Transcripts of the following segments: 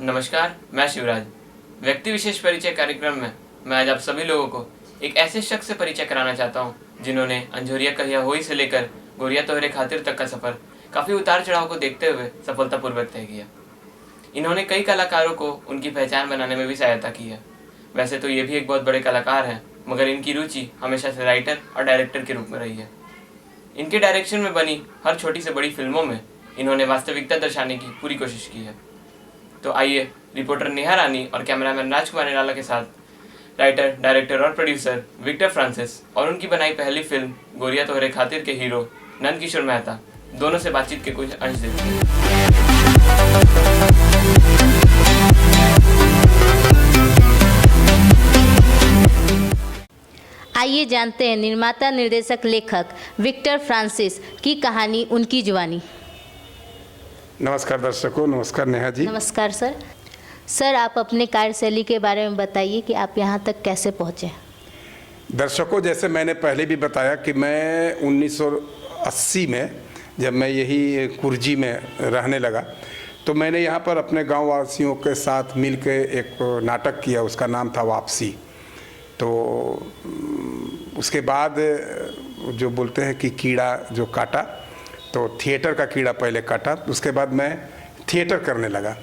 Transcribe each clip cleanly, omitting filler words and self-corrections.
नमस्कार, मैं शिवराज। व्यक्ति विशेष परिचय कार्यक्रम में मैं आज आप सभी लोगों को एक ऐसे शख्स से परिचय कराना चाहता हूं जिन्होंने अंजोरिया कहिया होई से लेकर गोरिया तोहरे खातिर तक का सफर काफ़ी उतार चढ़ाव को देखते हुए सफलतापूर्वक तय किया। इन्होंने कई कलाकारों को उनकी पहचान बनाने में भी सहायता की है। वैसे तो ये भी एक बहुत बड़े कलाकार हैं, मगर इनकी रुचि हमेशा से राइटर और डायरेक्टर के रूप में रही है। इनके डायरेक्शन में बनी हर छोटी से बड़ी फिल्मों में इन्होंने वास्तविकता दर्शाने की पूरी कोशिश की है। तो आइए रिपोर्टर नेहा रानी और कैमरामैन राजकुमार निराला के साथ राइटर, डायरेक्टर और प्रोड्यूसर विक्टर फ्रांसिस और उनकी बनाई पहली फिल्म गोरिया तोहरे खातिर के हीरो नंद किशोर मेहता दोनों से बातचीत के कुछ अंश देखते हैं। आइए जानते हैं निर्माता, निर्देशक, लेखक विक्टर फ्रांसिस की कहानी, उनकी जुबानी। नमस्कार दर्शकों, नमस्कार नेहा जी। नमस्कार सर। सर, आप अपने कार्यशैली के बारे में बताइए कि आप यहाँ तक कैसे पहुँचे। दर्शकों, जैसे मैंने पहले भी बताया कि मैं 1980 में जब मैं यही कुर्जी में रहने लगा तो मैंने यहाँ पर अपने गाँव वासियों के साथ मिल के एक नाटक किया, उसका नाम था वापसी। तो उसके बाद जो बोलते हैं कि कीड़ा जो काटा, तो थिएटर का कीड़ा पहले काटा, उसके बाद मैं थिएटर करने लगा।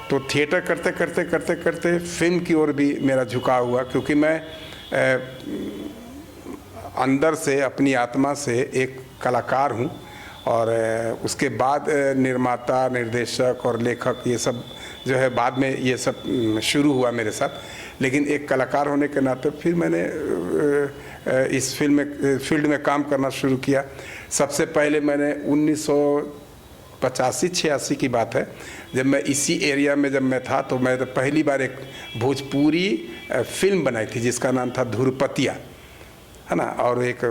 तो थिएटर करते करते करते करते फिल्म की ओर भी मेरा झुकाव हुआ, क्योंकि मैं अंदर से, अपनी आत्मा से एक कलाकार हूँ। और उसके बाद निर्माता, निर्देशक और लेखक ये सब जो है बाद में ये सब शुरू हुआ मेरे साथ। लेकिन एक कलाकार होने के नाते फिर मैंने इस फील्ड में काम करना शुरू किया। सबसे पहले मैंने 1985-86 की बात है, जब मैं इसी एरिया में जब मैं था तो मैं तो पहली बार एक भोजपुरी फिल्म बनाई थी जिसका नाम था धुरपतिया, है ना। और एक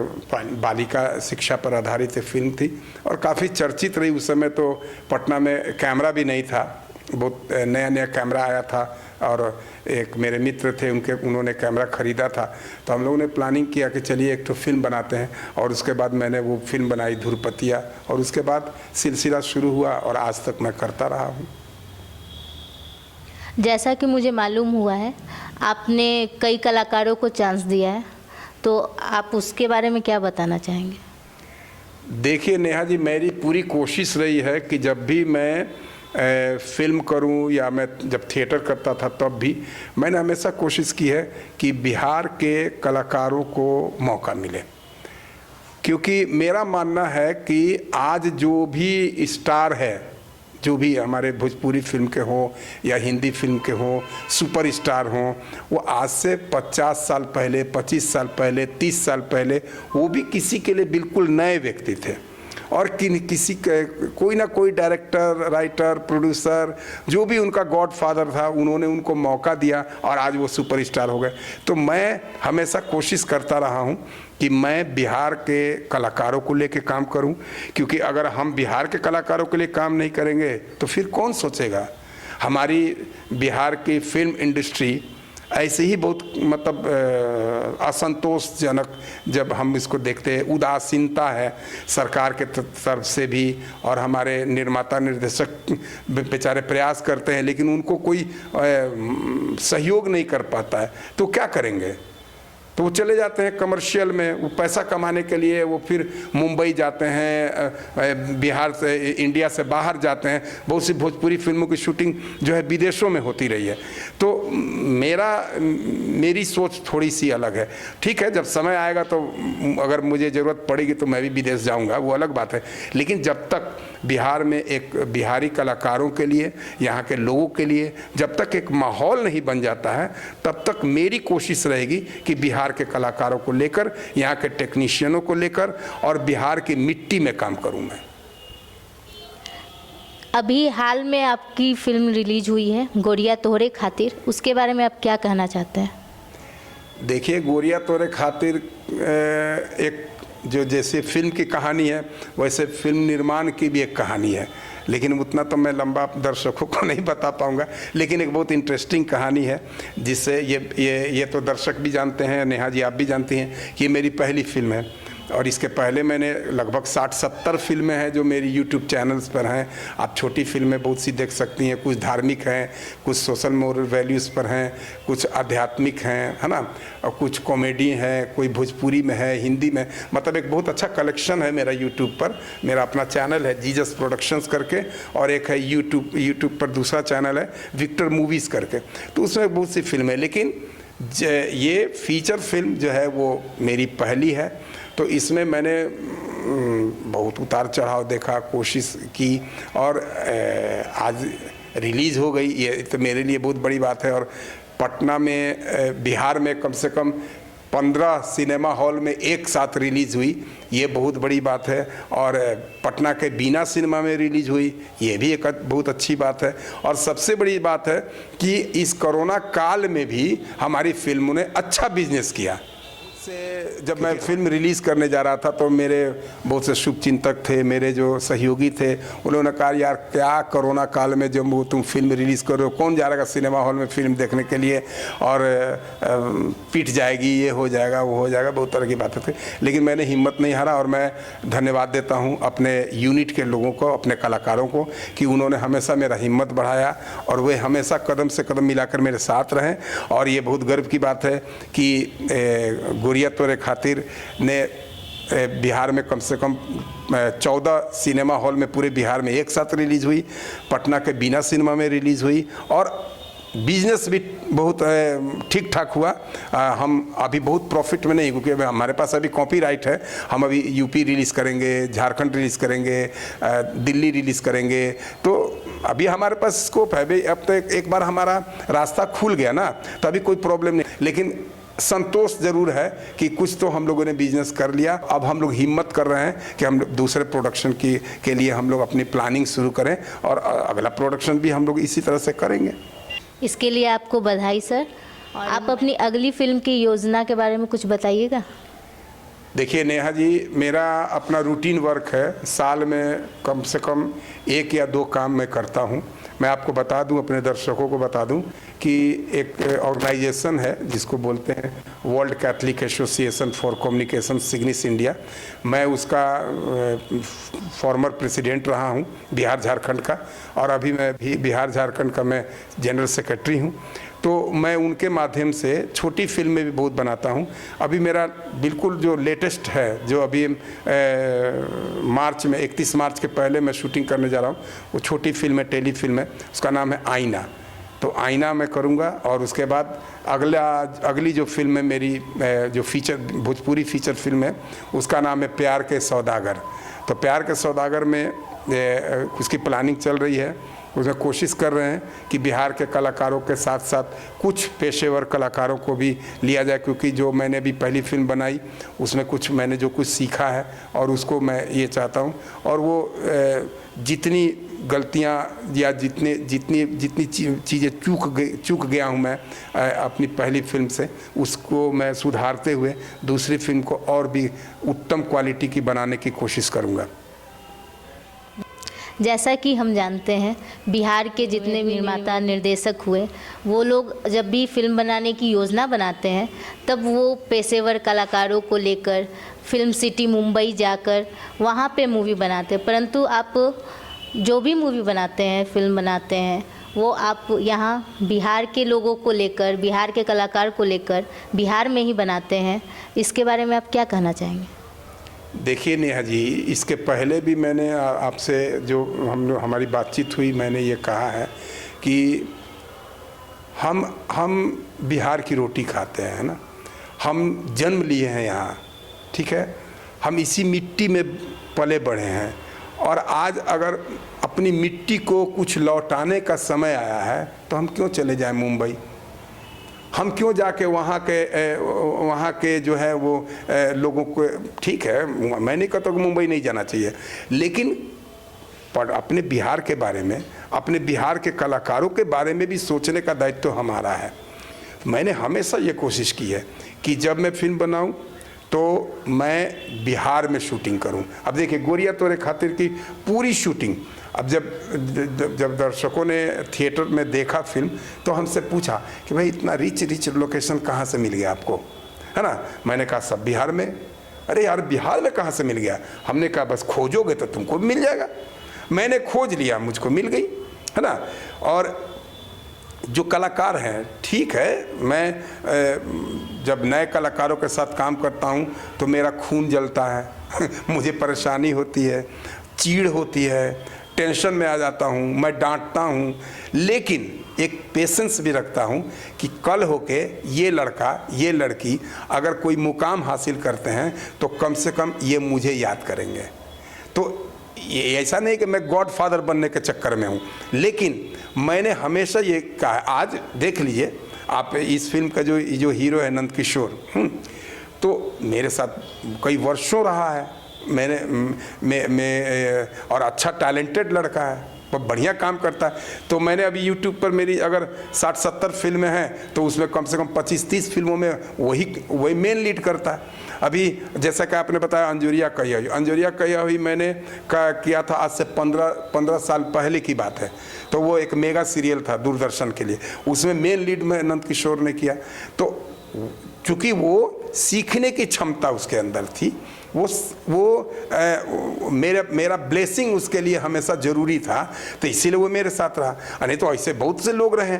बालिका शिक्षा पर आधारित फिल्म थी और काफ़ी चर्चित रही। उस समय तो पटना में कैमरा भी नहीं था, बहुत नया नया कैमरा आया था और एक मेरे मित्र थे, उन्होंने कैमरा ख़रीदा था। तो हम लोगों ने प्लानिंग किया कि चलिए एक तो फिल्म बनाते हैं, और उसके बाद मैंने वो फिल्म बनाई धुरपतिया, और उसके बाद सिलसिला शुरू हुआ और आज तक मैं करता रहा हूँ। जैसा कि मुझे मालूम हुआ है, आपने कई कलाकारों को चांस दिया है, तो आप उसके बारे में क्या बताना चाहेंगे। देखिए नेहा जी, मेरी पूरी कोशिश रही है कि जब भी मैं फिल्म करूं या मैं जब थिएटर करता था तब भी मैंने हमेशा कोशिश की है कि बिहार के कलाकारों को मौका मिले। क्योंकि मेरा मानना है कि आज जो भी स्टार है, जो भी हमारे भोजपुरी फिल्म के हों या हिंदी फिल्म के हों, सुपर स्टार हों, वो आज से 50 साल पहले, 25 साल पहले, 30 साल पहले वो भी किसी के लिए बिल्कुल नए व्यक्ति थे। और किसी कोई ना कोई डायरेक्टर, राइटर, प्रोड्यूसर, जो भी उनका गॉडफादर था, उन्होंने उनको मौका दिया और आज वो सुपरस्टार हो गए। तो मैं हमेशा कोशिश करता रहा हूँ कि मैं बिहार के कलाकारों को लेके काम करूं, क्योंकि अगर हम बिहार के कलाकारों के लिए काम नहीं करेंगे तो फिर कौन सोचेगा। हमारी बिहार की फिल्म इंडस्ट्री ऐसे ही बहुत मतलब असंतोषजनक जब हम इसको देखते हैं, उदासीनता है सरकार के तरफ से भी, और हमारे निर्माता, निर्देशक बेचारे प्रयास करते हैं लेकिन उनको कोई सहयोग नहीं कर पाता है। तो क्या करेंगे, तो वो चले जाते हैं कमर्शियल में, वो पैसा कमाने के लिए वो फिर मुंबई जाते हैं, बिहार से, इंडिया से बाहर जाते हैं। बहुत सी भोजपुरी फिल्मों की शूटिंग जो है विदेशों में होती रही है। तो मेरी सोच थोड़ी सी अलग है। ठीक है, जब समय आएगा तो अगर मुझे ज़रूरत पड़ेगी तो मैं भी विदेश जाऊंगा, वो अलग बात है। लेकिन जब तक बिहार में एक बिहारी कलाकारों के लिए, यहाँ के लोगों के लिए जब तक एक माहौल नहीं बन जाता है, तब तक मेरी कोशिश रहेगी कि बिहार के कलाकारों को लेकर, यहाँ के टेक्नीशियनों को लेकर और बिहार की मिट्टी में काम करूं मैं। अभी हाल में आपकी फिल्म रिलीज हुई है गोरिया तोहरे खातिर, उसके बारे में आप क्या कहना चाहते हैं। देखिए, गोरिया तोहरे खातिर एक जो जैसे फिल्म की कहानी है वैसे फिल्म निर्माण की भी एक कहानी है, लेकिन उतना तो मैं लंबा दर्शकों को नहीं बता पाऊंगा। लेकिन एक बहुत इंटरेस्टिंग कहानी है जिससे ये तो दर्शक भी जानते हैं, नेहा जी आप भी जानती हैं कि ये मेरी पहली फिल्म है। और इसके पहले मैंने लगभग 60-70 फिल्में हैं जो मेरी यूट्यूब चैनल्स पर हैं। आप छोटी फिल्में बहुत सी देख सकती हैं, कुछ धार्मिक हैं, कुछ सोशल मोरल वैल्यूज़ पर हैं, कुछ आध्यात्मिक हैं, है ना, और कुछ कॉमेडी हैं, कोई भोजपुरी में है, हिंदी में, मतलब एक बहुत अच्छा कलेक्शन है मेरा यूट्यूब पर। मेरा अपना चैनल है जीजस प्रोडक्शंस करके, और एक है यूट्यूब पर दूसरा चैनल है विक्टर मूवीज़ करके। तो उसमें बहुत सी फिल्में, लेकिन ये फीचर फिल्म जो है वो मेरी पहली है। तो इसमें मैंने बहुत उतार चढ़ाव देखा, कोशिश की, और आज रिलीज़ हो गई। ये तो मेरे लिए बहुत बड़ी बात है। और पटना में, बिहार में कम से कम 15 सिनेमा हॉल में एक साथ रिलीज़ हुई, ये बहुत बड़ी बात है। और पटना के बीना सिनेमा में रिलीज़ हुई, ये भी एक बहुत अच्छी बात है। और सबसे बड़ी बात है कि इस कोरोना काल में भी हमारी फिल्मों ने अच्छा बिजनेस किया। से जब मैं फिल्म रिलीज़ करने जा रहा था तो मेरे बहुत से शुभचिंतक थे, मेरे जो सहयोगी थे, उन्होंने कहा यार क्या कोरोना काल में जब तुम फिल्म रिलीज़ कर रहे हो, कौन जा रहा सिनेमा हॉल में फिल्म देखने के लिए, और पिट जाएगी, ये हो जाएगा, वो हो जाएगा, बहुत तरह की बातें थी। लेकिन मैंने हिम्मत नहीं हारा, और मैं धन्यवाद देता हूँ अपने यूनिट के लोगों को, अपने कलाकारों को, कि उन्होंने हमेशा मेरा हिम्मत बढ़ाया, और वे हमेशा कदम से कदम मिलाकर मेरे साथ रहें। और ये बहुत गर्व की बात है कि गोरिया तोरे खातिर ने बिहार में कम से कम 14 सिनेमा हॉल में पूरे बिहार में एक साथ रिलीज़ हुई, पटना के बीना सिनेमा में रिलीज़ हुई, और बिजनेस भी बहुत ठीक ठाक हुआ। हम अभी बहुत प्रॉफिट में नहीं, क्योंकि हमारे पास अभी कॉपीराइट है। हम अभी यूपी रिलीज़ करेंगे, झारखंड रिलीज़ करेंगे, दिल्ली रिलीज़ करेंगे, तो अभी हमारे पास स्कोप है। भाई अब तो एक बार हमारा रास्ता खुल गया ना, तो अभी कोई प्रॉब्लम नहीं। लेकिन संतोष ज़रूर है कि कुछ तो हम लोगों ने बिजनेस कर लिया। अब हम लोग हिम्मत कर रहे हैं कि हम दूसरे प्रोडक्शन के लिए हम लोग अपनी प्लानिंग शुरू करें, और अगला प्रोडक्शन भी हम लोग इसी तरह से करेंगे। इसके लिए आपको बधाई सर। और आप अपनी अगली फिल्म की योजना के बारे में कुछ बताइएगा। देखिए नेहा जी, मेरा अपना रूटीन वर्क है, साल में कम से कम 1 या 2 काम मैं करता हूँ। मैं आपको बता दूं, अपने दर्शकों को बता दूं कि एक ऑर्गेनाइजेशन है जिसको बोलते हैं World Catholic Association for Communication SIGNIS India. मैं उसका फॉर्मर प्रेसिडेंट रहा हूं बिहार झारखंड का, और अभी मैं भी बिहार झारखंड का मैं जनरल सेक्रेटरी हूं। तो मैं उनके माध्यम से छोटी फिल्में भी बहुत बनाता हूं। अभी मेरा बिल्कुल जो लेटेस्ट है, जो अभी मार्च में 31 मार्च के पहले मैं शूटिंग करने जा रहा हूं, वो छोटी फिल्म है, टेली फिल्म है, उसका नाम है आईना। तो आईना मैं करूंगा, और उसके बाद अगली जो फिल्म है मेरी, जो फीचर भोजपुरी फीचर फिल्म है, उसका नाम है प्यार के सौदागर। तो प्यार के सौदागर में उसकी प्लानिंग चल रही है। उसमें कोशिश कर रहे हैं कि बिहार के कलाकारों के साथ साथ कुछ पेशेवर कलाकारों को भी लिया जाए, क्योंकि जो मैंने भी पहली फिल्म बनाई उसमें मैंने जो कुछ सीखा है, और उसको मैं ये चाहता हूँ। और वो जितनी गलतियाँ या जितनी चीज़ें चूक गया हूँ मैं अपनी पहली फिल्म से, उसको मैं सुधारते हुए दूसरी फिल्म को और भी उत्तम क्वालिटी की बनाने की कोशिश करूँगा। जैसा कि हम जानते हैं, बिहार के जितने भी निर्माता निर्देशक हुए, वो लोग जब भी फिल्म बनाने की योजना बनाते हैं तब वो पेशेवर कलाकारों को लेकर फिल्म सिटी मुंबई जाकर वहाँ पे मूवी बनाते हैं। परंतु आप जो भी मूवी बनाते हैं, फिल्म बनाते हैं, वो आप यहाँ बिहार के लोगों को लेकर, बिहार के कलाकार को लेकर बिहार में ही बनाते हैं। इसके बारे में आप क्या कहना चाहेंगे? देखिए नेहा जी, इसके पहले भी मैंने आपसे जो हमारी बातचीत हुई, मैंने ये कहा है कि हम बिहार की रोटी खाते हैं ना, हम जन्म लिए हैं यहाँ, ठीक है, हम इसी मिट्टी में पले बढ़े हैं, और आज अगर अपनी मिट्टी को कुछ लौटाने का समय आया है तो हम क्यों चले जाएं मुंबई? हम क्यों जाके वहाँ के जो है वो लोगों को, ठीक है मैं नहीं कहता कि मुंबई नहीं जाना चाहिए, लेकिन पर अपने बिहार के बारे में, अपने बिहार के कलाकारों के बारे में भी सोचने का दायित्व तो हमारा है। मैंने हमेशा ये कोशिश की है कि जब मैं फिल्म बनाऊं तो मैं बिहार में शूटिंग करूं। अब देखिए, गोरिया तोरे खातिर की पूरी शूटिंग, अब जब दर्शकों ने थिएटर में देखा फिल्म तो हमसे पूछा कि भाई इतना रिच लोकेशन कहाँ से मिल गया आपको, है ना? मैंने कहा सब बिहार में, अरे यार बिहार में कहाँ से मिल गया? हमने कहा बस खोजोगे तो तुमको भी मिल जाएगा। मैंने खोज लिया, मुझको मिल गई, है ना। और जो कलाकार हैं, ठीक है, मैं जब नए कलाकारों के साथ काम करता हूँ तो मेरा खून जलता है मुझे परेशानी होती है, चीड़ होती है, टेंशन में आ जाता हूँ, मैं डांटता हूँ, लेकिन एक पेशेंस भी रखता हूँ कि कल होके ये लड़का ये लड़की अगर कोई मुकाम हासिल करते हैं तो कम से कम ये मुझे याद करेंगे। तो ये ऐसा नहीं कि मैं गॉड फादर बनने के चक्कर में हूँ, लेकिन मैंने हमेशा ये कहा। आज देख लीजिए आप इस फिल्म का जो हीरो है नंद किशोर, तो मेरे साथ कई वर्षों रहा है। मैं और अच्छा टैलेंटेड लड़का है, बहुत बढ़िया काम करता है। तो मैंने अभी यूट्यूब पर मेरी अगर 60-70 फिल्में हैं तो उसमें कम से कम 25-30 फिल्मों में वही मेन लीड करता है। अभी जैसा कि आपने बताया अंजुरिया कहिया हुई मैंने किया था, आज से 15 साल पहले की बात है। तो वो एक मेगा सीरियल था दूरदर्शन के लिए, उसमें मेन लीड में नंद किशोर ने किया। तो चूँकि वो सीखने की क्षमता उसके अंदर थी, मेरा ब्लेसिंग उसके लिए हमेशा ज़रूरी था, तो इसीलिए वो मेरे साथ रहा। नहीं तो ऐसे बहुत से लोग रहे,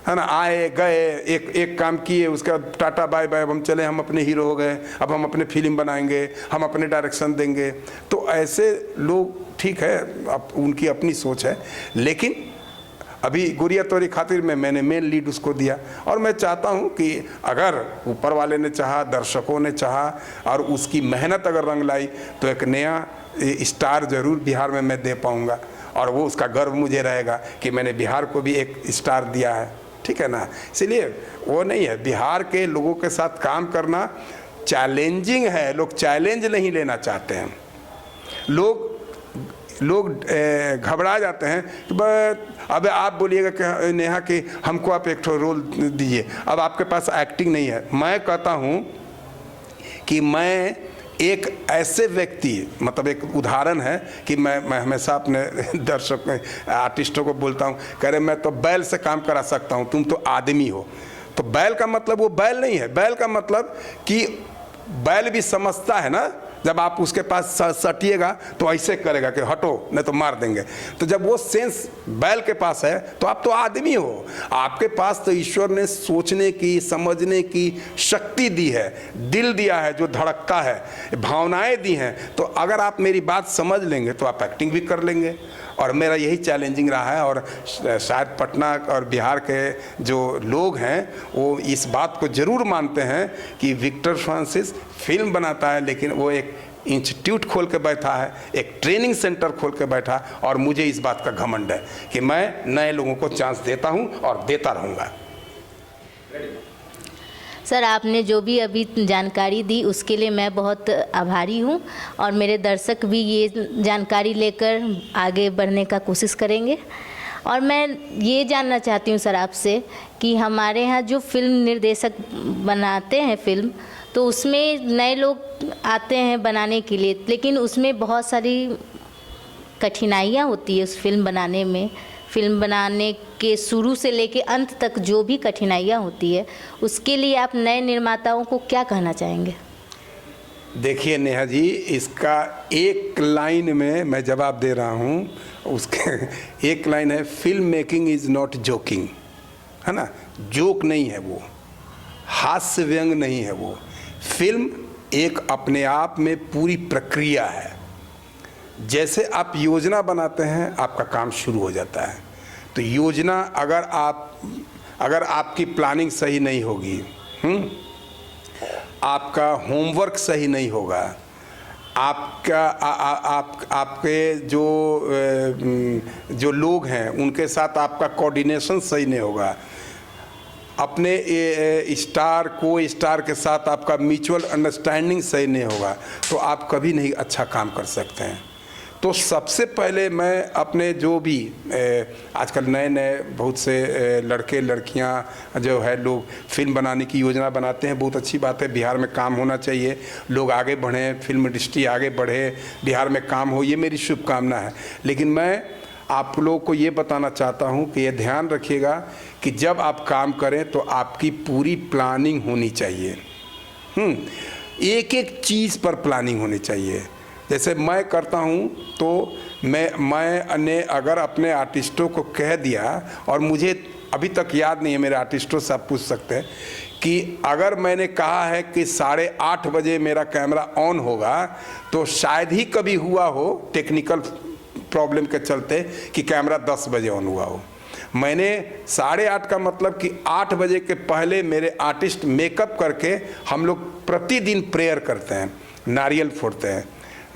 है ना, आए गए, एक काम किए, उसका टाटा बाय बाय, हम चले, हम अपने हीरो हो गए, अब हम अपने फिल्म बनाएंगे, हम अपने डायरेक्शन देंगे। तो ऐसे लोग, ठीक है, अब उनकी अपनी सोच है, लेकिन अभी गुड़िया तोरी खातिर में मैंने मेन लीड उसको दिया। और मैं चाहता हूँ कि अगर ऊपर वाले ने चाहा, दर्शकों ने चाहा और उसकी मेहनत अगर रंग लाई तो एक नया स्टार ज़रूर बिहार में मैं दे पाऊँगा, और वो उसका गर्व मुझे रहेगा कि मैंने बिहार को भी एक स्टार दिया है, ठीक है ना। इसलिए वो नहीं है, बिहार के लोगों के साथ काम करना चैलेंजिंग है। लोग चैलेंज नहीं लेना चाहते हैं, लोग घबरा जाते हैं कि अब आप बोलिएगा कि नेहा कि हमको आप एक रोल दीजिए, अब आपके पास एक्टिंग नहीं है। मैं कहता हूँ कि मैं एक ऐसे व्यक्ति, मतलब एक उदाहरण है कि मैं हमेशा अपने दर्शक आर्टिस्टों को बोलता हूँ, कह रहे मैं तो बैल से काम करा सकता हूँ, तुम तो आदमी हो। तो बैल का मतलब वो बैल नहीं है, बैल का मतलब कि बैल भी समझता है ना, जब आप उसके पास सटिएगा तो ऐसे करेगा कि हटो नहीं तो मार देंगे। तो जब वो सेंस बैल के पास है तो आप तो आदमी हो, आपके पास तो ईश्वर ने सोचने की, समझने की शक्ति दी है, दिल दिया है जो धड़कता है, भावनाएं दी हैं। तो अगर आप मेरी बात समझ लेंगे तो आप एक्टिंग भी कर लेंगे। और मेरा यही चैलेंजिंग रहा है, और शायद पटना और बिहार के जो लोग हैं वो इस बात को ज़रूर मानते हैं कि विक्टर फ्रांसिस फिल्म बनाता है, लेकिन वो एक इंस्टीट्यूट खोल के बैठा है, एक ट्रेनिंग सेंटर खोल के बैठा, और मुझे इस बात का घमंड है कि मैं नए लोगों को चांस देता हूं और देता रहूँगा। सर, आपने जो भी अभी जानकारी दी उसके लिए मैं बहुत आभारी हूँ, और मेरे दर्शक भी ये जानकारी लेकर आगे बढ़ने का कोशिश करेंगे। और मैं ये जानना चाहती हूँ सर आपसे कि हमारे यहाँ जो फिल्म निर्देशक बनाते हैं फिल्म, तो उसमें नए लोग आते हैं बनाने के लिए, लेकिन उसमें बहुत सारी कठिनाइयाँ होती है उस फिल्म बनाने में। फिल्म बनाने के शुरू से लेके अंत तक जो भी कठिनाइयाँ होती है, उसके लिए आप नए निर्माताओं को क्या कहना चाहेंगे? देखिए नेहा जी, इसका एक लाइन में मैं जवाब दे रहा हूँ। उसके एक लाइन है, film making is not joking, है ना। जोक नहीं है वो, हास्य व्यंग नहीं है वो। फिल्म एक अपने आप में पूरी प्रक्रिया है। जैसे आप योजना बनाते हैं, आपका काम शुरू हो जाता है। तो योजना अगर आपकी प्लानिंग सही नहीं होगी, आपका होमवर्क सही नहीं होगा, आपके जो लोग हैं उनके साथ आपका कोऑर्डिनेशन सही नहीं होगा, अपने स्टार को स्टार के साथ आपका म्यूचुअल अंडरस्टैंडिंग सही नहीं होगा, तो आप कभी नहीं अच्छा काम कर सकते हैं। तो सबसे पहले मैं अपने जो भी आजकल नए बहुत से लड़के लड़कियां जो है लोग फिल्म बनाने की योजना बनाते हैं, बहुत अच्छी बात है। बिहार में काम होना चाहिए, लोग आगे बढ़ें, फिल्म इंडस्ट्री आगे बढ़े, बिहार में काम हो, ये मेरी शुभकामना है। लेकिन मैं आप लोगों को ये बताना चाहता हूँ कि ये ध्यान रखिएगा कि जब आप काम करें तो आपकी पूरी प्लानिंग होनी चाहिए। एक एक चीज़ पर प्लानिंग होनी चाहिए। जैसे मैं करता हूँ तो मैंने अगर अपने आर्टिस्टों को कह दिया, और मुझे अभी तक याद नहीं है, मेरे आर्टिस्टों से आप पूछ सकते हैं कि अगर मैंने कहा है कि 8:30 बजे मेरा कैमरा ऑन होगा, तो शायद ही कभी हुआ हो टेक्निकल प्रॉब्लम के चलते कि कैमरा 10 बजे ऑन हुआ हो। मैंने 8:30 का मतलब कि 8 बजे के पहले मेरे आर्टिस्ट मेकअप करके, हम लोग प्रतिदिन प्रेयर करते हैं, नारियल फोड़ते हैं।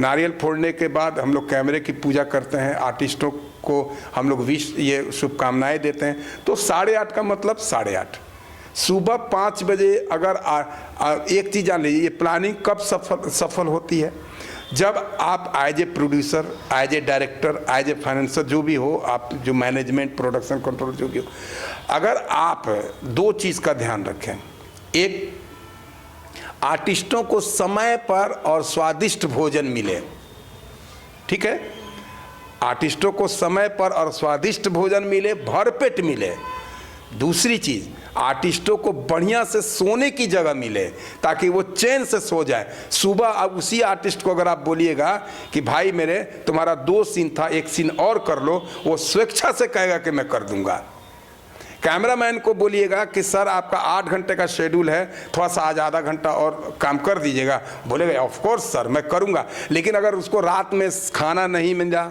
नारियल फोड़ने के बाद हम लोग कैमरे की पूजा करते हैं, आर्टिस्टों को हम लोग ये शुभकामनाएं देते हैं। तो 8:30 का मतलब 8:30। सुबह 5 बजे अगर एक चीज़ जान लीजिए, ये प्लानिंग कब सफल होती है, जब आप as a producer, as a director, as a financer, जो भी हो आप, जो मैनेजमेंट, प्रोडक्शन कंट्रोल जो भी हो, अगर आप 2 चीज़ का ध्यान रखें। एक, आर्टिस्टों को समय पर और स्वादिष्ट भोजन मिले, ठीक है, आर्टिस्टों को समय पर और स्वादिष्ट भोजन मिले, भरपेट मिले। दूसरी चीज़, आर्टिस्टों को बढ़िया से सोने की जगह मिले ताकि वो चैन से सो जाए। सुबह अब उसी आर्टिस्ट को अगर आप बोलिएगा कि भाई मेरे तुम्हारा 2 सीन था, 1 सीन और कर लो, वो स्वेच्छा से कहेगा कि मैं कर दूंगा। कैमरामैन को बोलिएगा कि सर आपका 8 घंटे का शेड्यूल है, थोड़ा सा आज आधा घंटा और काम कर दीजिएगा, बोलेगा ऑफ कोर्स सर मैं करूंगा। लेकिन अगर उसको रात में खाना नहीं मिला,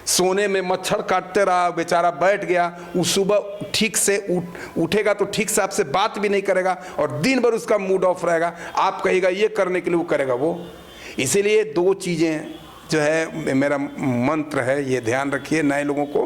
सोने में मच्छर काटते रहा, बेचारा बैठ गया, वो सुबह ठीक से उठेगा तो ठीक से आपसे बात भी नहीं करेगा और दिन भर उसका मूड ऑफ रहेगा। आप कहेगा ये करने के लिए, वो करेगा वो। इसीलिए 2 चीज़ें जो है मेरा मंत्र है, ये ध्यान रखिए नए लोगों को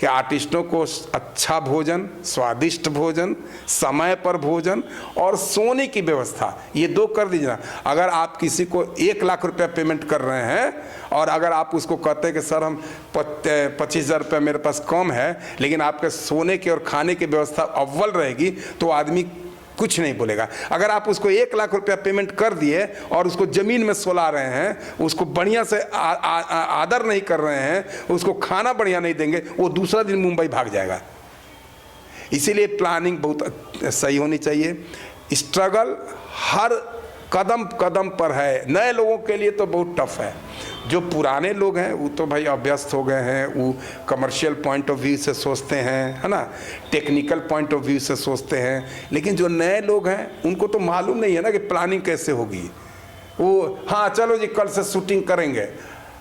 कि आर्टिस्टों को अच्छा भोजन, स्वादिष्ट भोजन, समय पर भोजन और सोने की व्यवस्था, ये 2 कर दीजिए ना। अगर आप किसी को 1 लाख रुपया पेमेंट कर रहे हैं और अगर आप उसको कहते हैं कि सर हम 25,000 रुपया मेरे पास कम है, लेकिन आपके सोने की और खाने की व्यवस्था अव्वल रहेगी, तो आदमी कुछ नहीं बोलेगा। अगर आप उसको 1 लाख रुपया पेमेंट कर दिए और उसको ज़मीन में सोला रहे हैं, उसको बढ़िया से आदर नहीं कर रहे हैं, उसको खाना बढ़िया नहीं देंगे, वो दूसरा दिन मुंबई भाग जाएगा। इसीलिए प्लानिंग बहुत सही होनी चाहिए। स्ट्रगल हर कदम कदम पर है, नए लोगों के लिए तो बहुत टफ है। जो पुराने लोग हैं वो तो भाई अभ्यस्त हो गए हैं, वो कमर्शियल पॉइंट ऑफ व्यू से सोचते हैं, है ना, टेक्निकल पॉइंट ऑफ व्यू से सोचते हैं। लेकिन जो नए लोग हैं उनको तो मालूम नहीं है ना कि प्लानिंग कैसे होगी। वो हाँ चलो जी कल से शूटिंग करेंगे,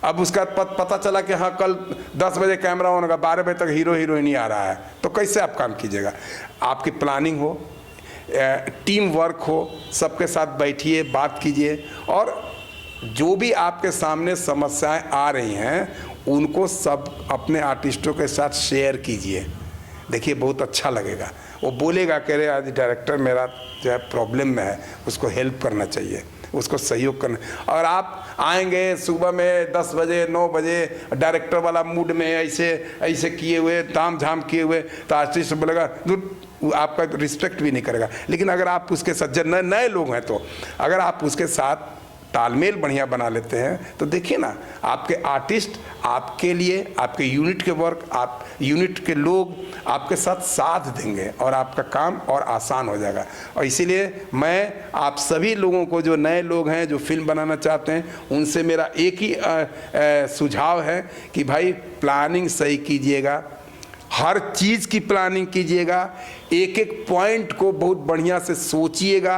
अब उसका पता चला कि हाँ कल 10 बजे कैमरा ऑन होगा, 12 बजे तक हीरो हीरोइन ही आ रहा है, तो कैसे आप काम कीजिएगा। आपकी प्लानिंग हो, टीम वर्क हो, सबके साथ बैठिए, बात कीजिए और जो भी आपके सामने समस्याएं आ रही हैं उनको सब अपने आर्टिस्टों के साथ शेयर कीजिए। देखिए बहुत अच्छा लगेगा, वो बोलेगा कह रहे आज डायरेक्टर मेरा जो है प्रॉब्लम में है, उसको हेल्प करना चाहिए, उसको सहयोग करना। और आप आएंगे सुबह में 10 बजे 9 बजे डायरेक्टर वाला मूड में ऐसे किए हुए, ताम झाम किए हुए, तो आर्टिस्ट बोलेगा वो आपका रिस्पेक्ट भी नहीं करेगा। लेकिन अगर आप उसके साथ जब नए लोग हैं तो अगर आप उसके साथ तालमेल बढ़िया बना लेते हैं तो देखिए ना, आपके आर्टिस्ट आपके लिए, आपके यूनिट के वर्क, आप यूनिट के लोग आपके साथ देंगे और आपका काम और आसान हो जाएगा। और इसीलिए मैं आप सभी लोगों को, जो नए लोग हैं, जो फिल्म बनाना चाहते हैं, उनसे मेरा एक ही सुझाव है कि भाई प्लानिंग सही कीजिएगा, हर चीज़ की प्लानिंग कीजिएगा, एक एक पॉइंट को बहुत बढ़िया से सोचिएगा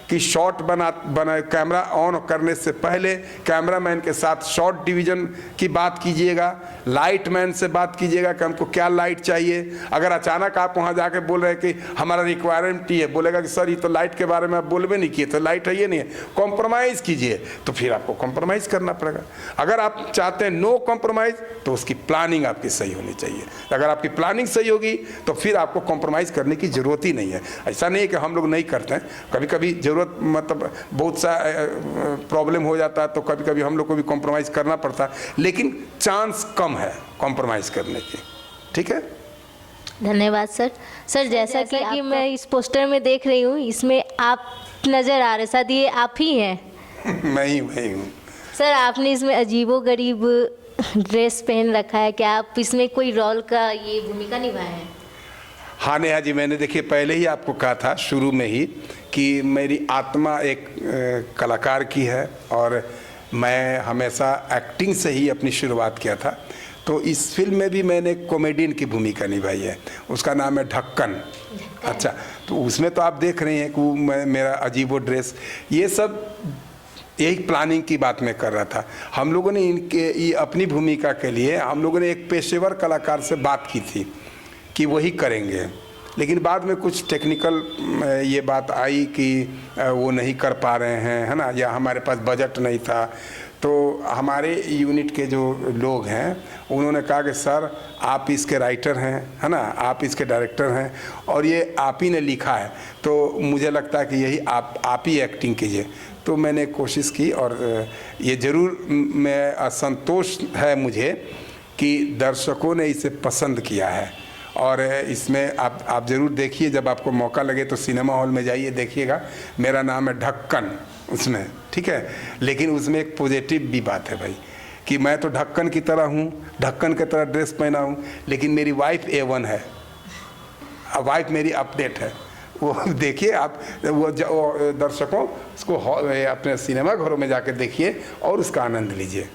कि शॉट बना कैमरा ऑन करने से पहले कैमरामैन के साथ शॉट डिवीज़न की बात कीजिएगा, लाइट मैन से बात कीजिएगा कि हमको क्या लाइट चाहिए। अगर अचानक आप वहाँ जाके बोल रहे हैं कि हमारा रिक्वायरमेंट ये, बोलेगा कि सर ये तो लाइट के बारे में आप बोलबे नहीं किए, तो लाइट है ये नहीं है, कॉम्प्रोमाइज़ कीजिए, तो फिर आपको कॉम्प्रोमाइज़ करना पड़ेगा। अगर आप चाहते हैं नो कॉम्प्रोमाइज़, तो उसकी प्लानिंग आपकी सही होनी चाहिए। अगर आपकी प्लानिंग सही होगी तो फिर आपको कॉम्प्रोमाइज़ करने की ज़रूरत ही नहीं है। ऐसा नहीं है कि हम लोग नहीं करते हैं, कभी कभी ज़रूरत मतलब बहुत सा प्रॉब्लम हो जाता है तो कभी कभी हम लोग को भी कॉम्प्रोमाइज़ करना पड़ता है, लेकिन चांस कम है कॉम्प्रोमाइज़ करने की। ठीक है, धन्यवाद सर। सर जैसा कि मैं इस पोस्टर में देख रही हूँ, इसमें आप नज़र आ रहे, शायद ये आप ही हैं। मैं ही हूँ सर। आपने इसमें अजीबोगरीब ड्रेस पहन रखा है, क्या आप इसमें कोई रोल का ये भूमिका निभाए हैं? हाँ नेहा जी, मैंने देखिए पहले ही आपको कहा था शुरू में ही कि मेरी आत्मा एक कलाकार की है और मैं हमेशा एक्टिंग से ही अपनी शुरुआत किया था। तो इस फिल्म में भी मैंने कॉमेडियन की भूमिका निभाई है, उसका नाम है ढक्कन। अच्छा, तो उसमें तो आप देख रहे हैं कि मेरा अजीबो ड्रेस, ये सब यही प्लानिंग की बात मैं कर रहा था। हम लोगों ने इनके ये अपनी भूमिका के लिए हम लोगों ने एक पेशेवर कलाकार से बात की थी कि वही करेंगे, लेकिन बाद में कुछ टेक्निकल ये बात आई कि वो नहीं कर पा रहे हैं, है ना, या हमारे पास बजट नहीं था। तो हमारे यूनिट के जो लोग हैं उन्होंने कहा कि सर आप इसके राइटर हैं, है ना, आप इसके डायरेक्टर हैं और ये आप ही ने लिखा है, तो मुझे लगता है कि यही आप ही एक्टिंग कीजिए। तो मैंने कोशिश की और ये ज़रूर मैं संतोष है मुझे कि दर्शकों ने इसे पसंद किया है। और इसमें आप ज़रूर देखिए, जब आपको मौका लगे तो सिनेमा हॉल में जाइए, देखिएगा। मेरा नाम है ढक्कन उसमें, ठीक है, लेकिन उसमें एक पॉजिटिव भी बात है भाई कि मैं तो ढक्कन की तरह हूँ, ढक्कन की तरह ड्रेस पहना हूँ, लेकिन मेरी वाइफ A1 है, वाइफ मेरी अपडेट है। वो देखिए आप, वो दर्शकों उसको अपने सिनेमा घरों में जाकर देखिए और उसका आनंद लीजिए।